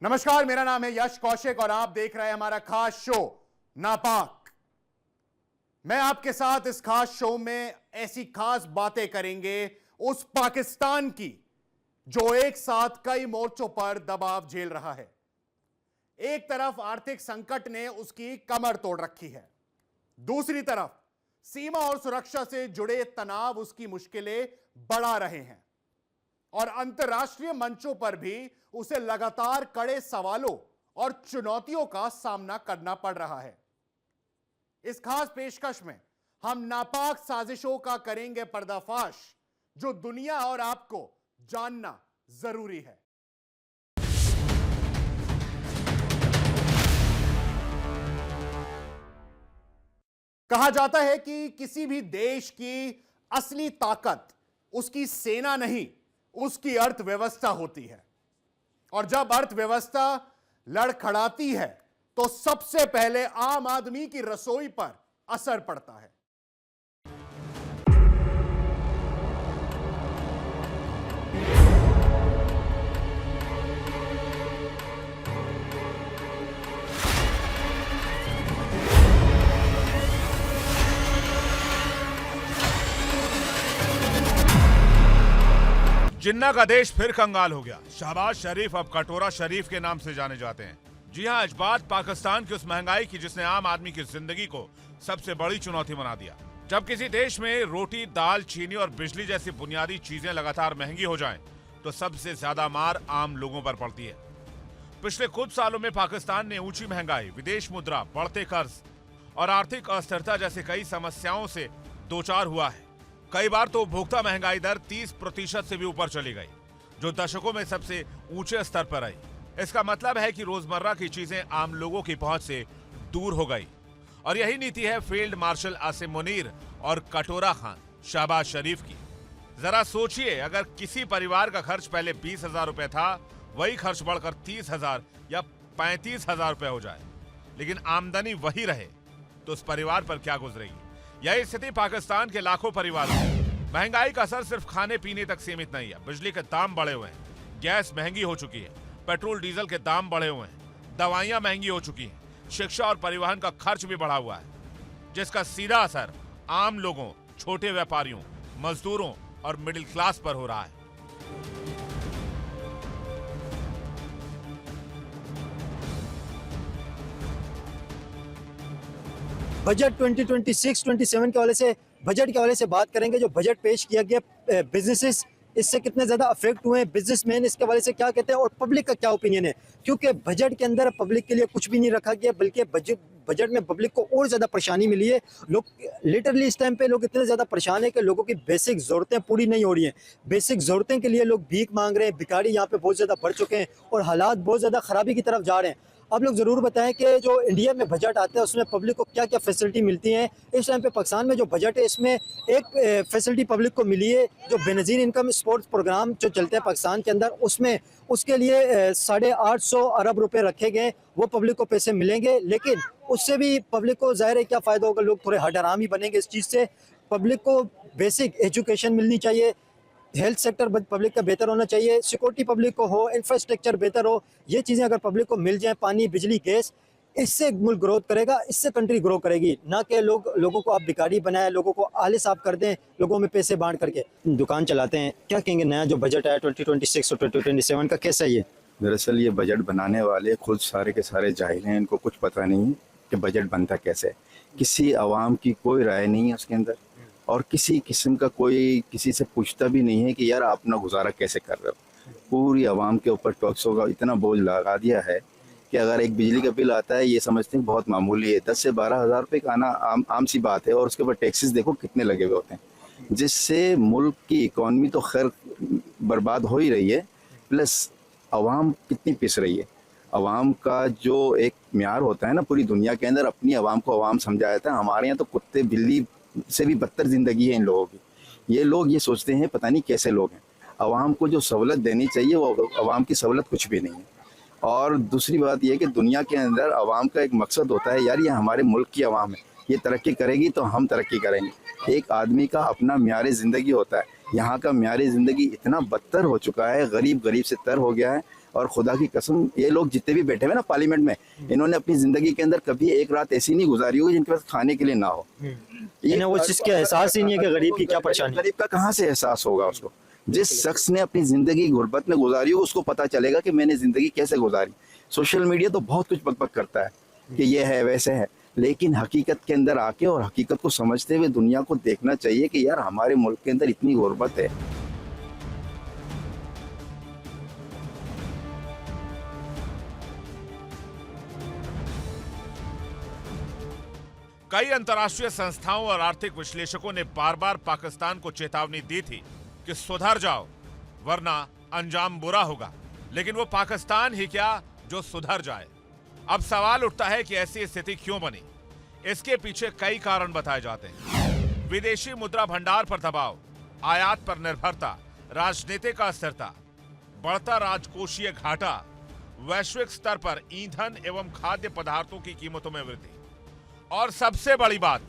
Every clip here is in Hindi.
नमस्कार, मेरा नाम है यश कौशिक और आप देख रहे हैं हमारा खास शो नापाक। मैं आपके साथ इस खास शो में ऐसी खास बातें करेंगे उस पाकिस्तान की जो एक साथ कई मोर्चों पर दबाव झेल रहा है। एक तरफ आर्थिक संकट ने उसकी कमर तोड़ रखी है, दूसरी तरफ सीमा और सुरक्षा से जुड़े तनाव उसकी मुश्किलें बढ़ा रहे हैं और अंतर्राष्ट्रीय मंचों पर भी उसे लगातार कड़े सवालों और चुनौतियों का सामना करना पड़ रहा है। इस खास पेशकश में हम नापाक साजिशों का करेंगे पर्दाफाश, जो दुनिया और आपको जानना जरूरी है। कहा जाता है कि किसी भी देश की असली ताकत उसकी सेना नहीं, उसकी अर्थव्यवस्था होती है। और जब अर्थव्यवस्था लड़खड़ाती है तो सबसे पहले आम आदमी की रसोई पर असर पड़ता है। जिन्ना का देश फिर कंगाल हो गया। शहबाज शरीफ अब कटोरा शरीफ के नाम से जाने जाते हैं। जी हां, आज बात पाकिस्तान की उस महंगाई की जिसने आम आदमी की जिंदगी को सबसे बड़ी चुनौती बना दिया। जब किसी देश में रोटी, दाल, चीनी और बिजली जैसी बुनियादी चीजें लगातार महंगी हो जाएं, तो सबसे ज्यादा मार आम लोगों पर पड़ती है। पिछले कुछ सालों में पाकिस्तान ने ऊंची महंगाई, विदेश मुद्रा, बढ़ते कर्ज और आर्थिक अस्थिरता जैसी कई समस्याओं से दो चार हुआ है। कई बार तो उपभोक्ता महंगाई दर 30% से भी ऊपर चली गई, जो दशकों में सबसे ऊंचे स्तर पर आई। इसका मतलब है कि रोजमर्रा की चीजें आम लोगों की पहुंच से दूर हो गई। और यही नीति है फील्ड मार्शल आसिम मुनीर और कटोरा खान शहबाज शरीफ की। जरा सोचिए, अगर किसी परिवार का खर्च पहले 20,000 रुपए था, वही खर्च बढ़कर 30,000 या 35,000 रुपए हो जाए, लेकिन आमदनी वही रहे, तो उस परिवार पर क्या गुजरेगी। यही स्थिति पाकिस्तान के लाखों परिवारों में। महंगाई का असर सिर्फ खाने पीने तक सीमित नहीं है। बिजली के दाम बढ़े हुए हैं, गैस महंगी हो चुकी है, पेट्रोल डीजल के दाम बढ़े हुए हैं, दवाइयां महंगी हो चुकी हैं, शिक्षा और परिवहन का खर्च भी बढ़ा हुआ है, जिसका सीधा असर आम लोगों, छोटे व्यापारियों, मजदूरों और मिडिल क्लास पर हो रहा है। बजट 2026-27 के हवाले से, बजट के हवाले से बात करेंगे। जो बजट पेश किया गया, बिजनेसेस इससे कितने ज़्यादा अफेक्ट हुए हैं, बिजनेसमैन इसके हवाले से क्या कहते हैं और पब्लिक का क्या ओपिनियन है। क्योंकि बजट के अंदर पब्लिक के लिए कुछ भी नहीं रखा गया, बल्कि बजट में पब्लिक को और ज़्यादा परेशानी मिली है। लोग लिटरली इस टाइम पे लोग इतने ज़्यादा परेशान है कि लोगों की बेसिक ज़रूरतें पूरी नहीं हो रही हैं। बेसिक ज़रूरतें के लिए लोग भीख मांग रहे हैं, भिखारी यहाँ पे बहुत ज़्यादा बढ़ चुके हैं और हालात बहुत ज़्यादा ख़राबी की तरफ जा रहे हैं। आप लोग ज़रूर बताएं कि जो इंडिया में बजट आता है उसमें पब्लिक को क्या क्या फैसिलिटी मिलती हैं। इस टाइम पे पाकिस्तान में जो बजट है, इसमें एक फैसिलिटी पब्लिक को मिली है, जो बेनज़ीर इनकम स्पोर्ट्स प्रोग्राम जो चलते हैं पाकिस्तान के अंदर, उसमें उसके लिए 850 अरब रुपए रखे गए, वो पब्लिक को पैसे मिलेंगे। लेकिन उससे भी पब्लिक को ज़ाहिर है क्या फ़ायदा होगा, लोग थोड़े हडरामी बनेंगे इस चीज़ से। पब्लिक को बेसिक एजुकेशन मिलनी चाहिए, हेल्थ सेक्टर पब्लिक का बेहतर होना चाहिए, सिक्योरिटी पब्लिक को हो, इंफ्रास्ट्रक्चर बेहतर हो। ये चीज़ें अगर पब्लिक को मिल जाए, पानी, बिजली, गैस, इससे मुल्क ग्रोथ करेगा, इससे कंट्री ग्रो करेगी। ना कि लोगों को आप भिखारी बनाए, लोगों को आले साफ कर दें, लोगों में पैसे बांट करके दुकान चलाते हैं। क्या कहेंगे, नया जो बजट आया 2026 और 2027 का, कैसा ये? दरअसल ये बजट बनाने वाले खुद सारे के सारे जाहिल हैं, इनको कुछ पता नहीं है कि बजट बनता कैसे है। किसी आवाम की कोई राय नहीं है उसके अंदर, और किसी किस्म का कोई किसी से पूछता भी नहीं है कि यार आप अपना गुजारा कैसे कर रहे हो। पूरी आवाम के ऊपर टैक्सों का इतना बोझ लगा दिया है कि अगर एक बिजली का बिल आता है, ये समझते हैं बहुत मामूली है, 10 से 12 हज़ार रुपये का आना आम सी बात है, और उसके ऊपर टैक्सेस देखो कितने लगे हुए होते हैं, जिससे मुल्क की इकॉनमी तो खैर बर्बाद हो ही रही है, प्लस आवाम कितनी पिस रही है। आवाम का जो एक म्यार होता है ना पूरी दुनिया के अंदर, अपनी आवाम को आवाम समझा जाता है। हमारे यहाँ तो कुत्ते बिल्ली से भी बदतर ज़िंदगी है इन लोगों की। ये लोग ये सोचते हैं पता नहीं कैसे लोग हैं। आवाम को जो सहूलत देनी चाहिए वो आवाम की सहूलत कुछ भी नहीं है। और दूसरी बात यह कि दुनिया के अंदर आवाम का एक मकसद होता है, यार ये हमारे मुल्क की आवाम है, ये तरक्की करेगी तो हम तरक्की करेंगे। एक आदमी का अपना म्यार ज़िंदगी होता है। यहाँ का म्यार ज़िंदगी इतना बदतर हो चुका है, गरीब से तर हो गया है। और खुदा की कसम ये लोग जितने भी बैठे हुए ना पार्लियामेंट में, इन्होंने अपनी जिंदगी के अंदर कभी एक रात ऐसी नहीं गुजारी होगी जिनके पास खाने के लिए ना हो। इन्हें वो चीज़ का एहसास ही नहीं है कि गरीब की क्या परेशानी है। गरीब का कहाँ से एहसास होगा उसको? जिस शख्स ने अपनी जिंदगी गुर्बत में गुजारी हो उसको पता चलेगा कि मैंने जिंदगी कैसे गुजारी। सोशल मीडिया तो बहुत कुछ बकबक करता है कि ये है वैसे है, लेकिन हकीकत के अंदर आके और हकीकत को समझते हुए दुनिया को देखना चाहिए कि यार हमारे मुल्क के अंदर इतनी गुर्बत है। कई अंतर्राष्ट्रीय संस्थाओं और आर्थिक विश्लेषकों ने बार बार पाकिस्तान को चेतावनी दी थी कि सुधर जाओ वरना अंजाम बुरा होगा, लेकिन वो पाकिस्तान ही क्या जो सुधर जाए। अब सवाल उठता है कि ऐसी स्थिति क्यों बनी। इसके पीछे कई कारण बताए जाते हैं। विदेशी मुद्रा भंडार पर दबाव, आयात पर निर्भरता, राजनीतिक अस्थिरता, बढ़ता राजकोषीय घाटा, वैश्विक स्तर पर ईंधन एवं खाद्य पदार्थों की कीमतों में वृद्धि और सबसे बड़ी बात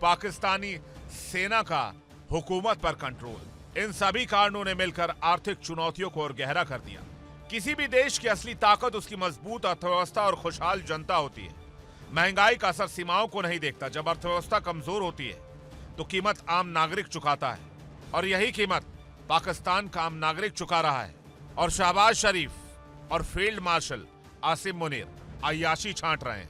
पाकिस्तानी सेना का हुकूमत पर कंट्रोल। इन सभी कारणों ने मिलकर आर्थिक चुनौतियों को और गहरा कर दिया। किसी भी देश की असली ताकत उसकी मजबूत अर्थव्यवस्था और खुशहाल जनता होती है। महंगाई का असर सीमाओं को नहीं देखता। जब अर्थव्यवस्था कमजोर होती है तो कीमत आम नागरिक चुकाता है और यही कीमत पाकिस्तान का आम नागरिक चुका रहा है। और शहबाज शरीफ और फील्ड मार्शल आसिम मुनीर अय्याशी छांट रहे हैं।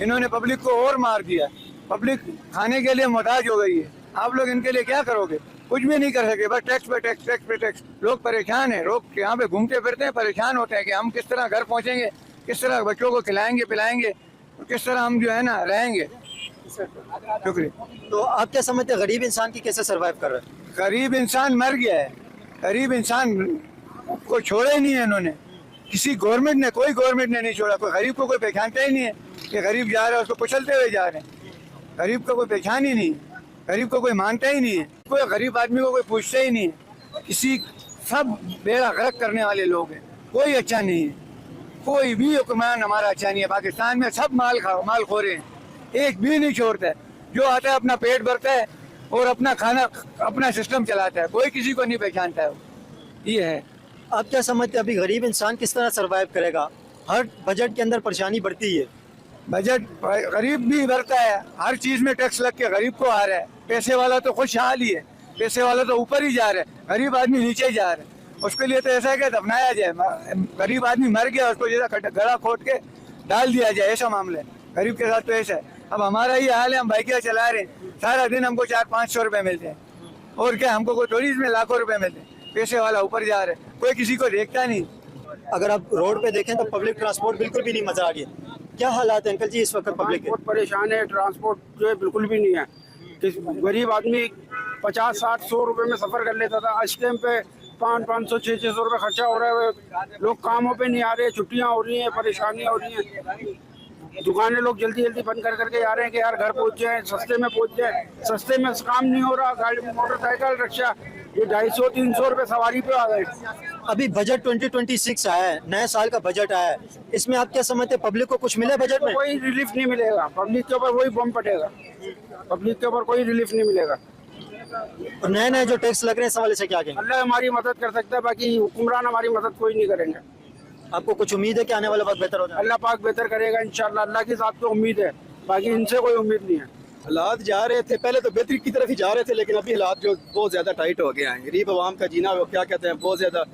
इन्होंने पब्लिक को और मार दिया। पब्लिक खाने के लिए मोहताज हो गई है। आप लोग इनके लिए क्या करोगे? कुछ भी नहीं कर सके। बस टैक्स पे टैक्स, टैक्स पे टैक्स। लोग परेशान हैं। लोग यहाँ पे घूमते फिरते हैं, परेशान होते हैं कि हम किस तरह घर पहुँचेंगे, किस तरह बच्चों को खिलाएंगे पिलाएंगे, किस तरह हम जो है ना रहेंगे। शुक्रिया। तो आप क्या समझते हैं गरीब इंसान की कैसे सर्वाइव कर रहे हैं? गरीब इंसान मर गया है। गरीब इंसान को छोड़ा ही नहीं है इन्होंने। किसी गवर्नमेंट ने, कोई गवर्नमेंट ने नहीं छोड़ा। कोई गरीब को कोई पहचानता ही नहीं है कि गरीब जा रहा है, उसको कुचलते हुए जा रहे हैं। गरीब को कोई पहचान ही नहीं, गरीब को कोई मानता ही नहीं है। कोई गरीब आदमी को कोई पूछता ही नहीं है। किसी सब बेड़ा गर्क करने वाले लोग हैं। कोई अच्छा नहीं है। कोई भी हुक्मरान हमारा अच्छा नहीं है। पाकिस्तान में सब माल खोरे हैं। एक भी नहीं छोड़ता है। जो आता है अपना पेट भरता है और अपना खाना अपना सिस्टम चलाता है। कोई किसी को नहीं पहचानता है। ये है। आप क्या समझते हैं अभी गरीब इंसान किस तरह सर्वाइव करेगा? हर बजट के अंदर परेशानी बढ़ती है। बजट गरीब भी भरता है। हर चीज में टैक्स लग के गरीब को आ रहा है। पैसे वाला तो खुशहाल ही है। पैसे वाला तो ऊपर ही जा रहा है, गरीब आदमी नीचे जा रहा है। उसके लिए तो ऐसा है कि दफनाया जाए। गरीब आदमी मर गया, उसको जैसा गला खोद के डाल दिया जाए, ऐसा मामला है। गरीब के साथ तो ऐसा है। अब हमारा ही हाल है। हम बाइकें चला रहे हैं, सारा दिन हमको 400-500 रुपए मिलते हैं। और क्या, हमको कोई थोड़ी इसमें लाखों रुपए मिलते हैं। पैसे वाला ऊपर जा रहे हैं, कोई किसी को देखता नहीं। अगर आप रोड पे देखें तो पब्लिक ट्रांसपोर्ट बिल्कुल भी नहीं मजा आ गया। क्या हालात है अंकल जी इस वक्त पब्लिक के? बहुत परेशान है। ट्रांसपोर्ट जो है बिल्कुल भी नहीं है। गरीब आदमी 50-60-100 रुपए में सफर कर लेता था। इस टाइम पे 500-600 रुपए खर्चा हो रहा है। लोग कामों पे नहीं आ रहे, छुट्टियां हो रही हैं, परेशानियां हो रही हैं। दुकानें लोग जल्दी जल्दी बंद कर करके आ रहे हैं कि यार घर पहुंच जाए, सस्ते में पहुंच जाए। सस्ते में काम नहीं हो रहा। गाड़ी, मोटरसाइकिल, रिक्शा ये 250-300 रुपए सवारी पे आ गए। अभी बजट 2026 आया है, नए साल का बजट आया है। इसमें आप क्या समझते हैं पब्लिक को कुछ मिले बजट में? कोई रिलीफ नहीं मिलेगा। पब्लिक के ऊपर वही बम पड़ेगा। पब्लिक के ऊपर कोई रिलीफ नहीं मिलेगा। और नए नए जो टैक्स लग रहे हैं इस हवाले से क्या कहेंगे? अल्लाह हमारी मदद कर सकता है, बाकी हुक्मरान हमारी मदद कोई नहीं करेंगे। आपको कुछ उम्मीद है कि आने वाला वक्त बेहतर हो जाए? अल्लाह पाक बेहतर करेगा इंशाल्लाह। अल्लाह की साथ तो उम्मीद है, बाकी इनसे कोई उम्मीद नहीं है। हालात जा रहे थे, पहले तो बेहतरी की तरफ ही जा रहे थे, लेकिन अभी हालात जो बहुत ज़्यादा टाइट हो गए हैं। गरीब आवाम का जीना वो क्या कहते हैं, बहुत ज़्यादा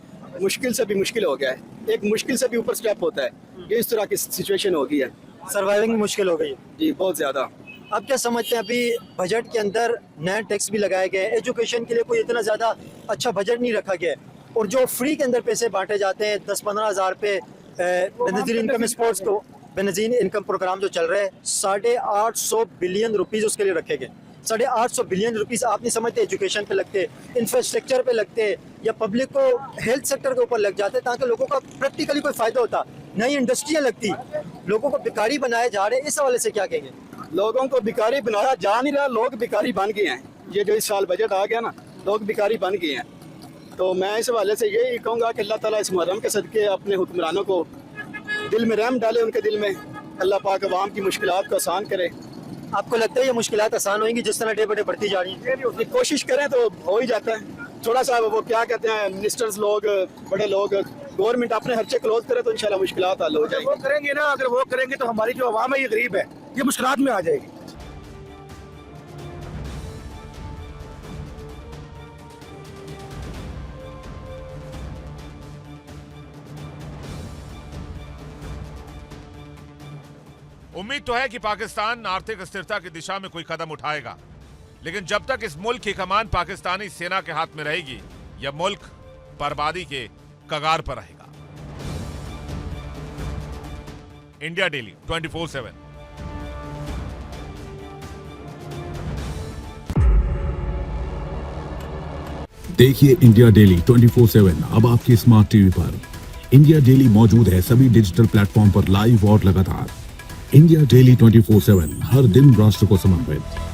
मुश्किल से भी मुश्किल हो गया है। एक मुश्किल से भी ऊपर स्टेप होता है। ये इस तरह की सिचुएशन हो गई है। सर्वाइविंग मुश्किल हो गई है जी, बहुत ज़्यादा। आप क्या समझते हैं अभी बजट के अंदर नए टैक्स भी लगाए गए, एजुकेशन के लिए कोई इतना ज़्यादा अच्छा बजट नहीं रखा गया है, और जो फ्री के अंदर पैसे बांटे जाते हैं 10-15 हज़ार पे बेनजीर इनकम स्पोर्ट्स को, बेनजीर इनकम प्रोग्राम जो चल रहा है 850 बिलियन रुपीज़ उसके लिए रखे गए। 850 बिलियन रुपीज़ आप नहीं समझते एजुकेशन पे लगते, इंफ्रास्ट्रक्चर पे लगते, या पब्लिक को हेल्थ सेक्टर के ऊपर लग जाते ताकि लोगों का प्रैक्टिकली कोई फ़ायदा होता। नई इंडस्ट्रियाँ लगती, लोगों को भिखारी बनाए जा रहे हैं। इस हवाले से क्या कहेंगे? लोगों को भिखारी बनाया जा नहीं रहा, लोग भिखारी बन गए हैं। ये जो इस साल बजट आ गया ना, लोग भिखारी बन गए हैं। तो मैं इस हवाले से यही कहूँगा कि अल्लाह ताला इस मुहर्रम के सदके अपने हुक्मरानों को दिल में रहम डाले, उनके दिल में, अल्लाह पाक अवाम की मुश्किलात को आसान करे। आपको लगता है ये मुश्किलात आसान होंगी जिस तरह डे बाय डे बढ़ती जा रही हैं? ये कोशिश करें तो हो ही जाता है। थोड़ा सा वो क्या कहते हैं मिनिस्टर्स लोग, बड़े लोग, गवर्नमेंट अपने खर्चे क्लोज करे तो इंशाल्लाह मुश्किलात हल हो जाएगी। वो करेंगे ना, अगर वो करेंगे तो हमारी जो आवाम है ये गरीब है, ये मुश्किलात में आ जाएगी। उम्मीद तो है कि पाकिस्तान आर्थिक स्थिरता की दिशा में कोई कदम उठाएगा, लेकिन जब तक इस मुल्क की कमान पाकिस्तानी सेना के हाथ में रहेगी, यह मुल्क बर्बादी के कगार पर रहेगा। India daily 24/7। देखिए इंडिया डेली 24/7 अब आपके स्मार्ट टीवी पर। इंडिया डेली मौजूद है सभी डिजिटल प्लेटफॉर्म पर लाइव और लगातार। इंडिया डेली 24/7 हर दिन राष्ट्र को समर्पित।